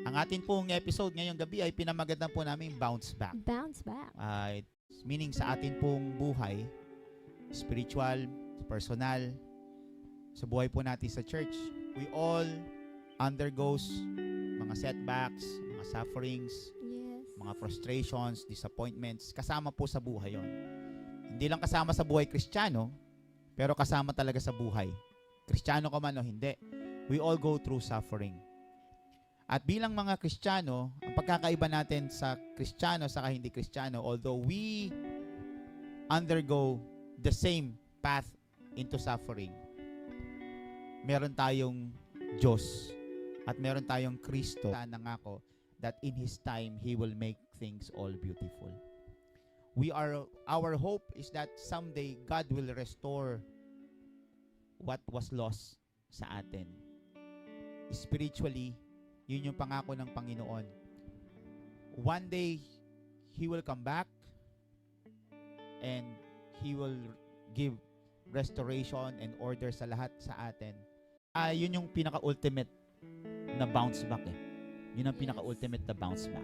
Ang atin pong episode ngayong gabi ay pinamagatan po namin Bounce Back. Bounce back. Meaning sa atin pong buhay, spiritual, personal, sa buhay po natin sa church, we all undergoes mga setbacks, mga sufferings, Yes. mga frustrations, disappointments, kasama po sa buhay yon. Hindi lang kasama sa buhay Kristiyano, pero kasama talaga sa buhay. Kristiyano ka man o hindi, we all go through suffering. At bilang mga Kristiyano, ang pagkakaiba natin sa Kristiyano sa hindi Kristiyano, although we undergo the same path into suffering, meron tayong Diyos at meron tayong Kristo na nangako that in His time, He will make things all beautiful. Our hope is that someday God will restore what was lost sa atin. Spiritually, yun yung pangako ng Panginoon. One day, He will come back and He will give restoration and order sa lahat sa atin. Yun yung pinaka-ultimate na bounce back eh. Yun ang pinaka-ultimate na bounce back.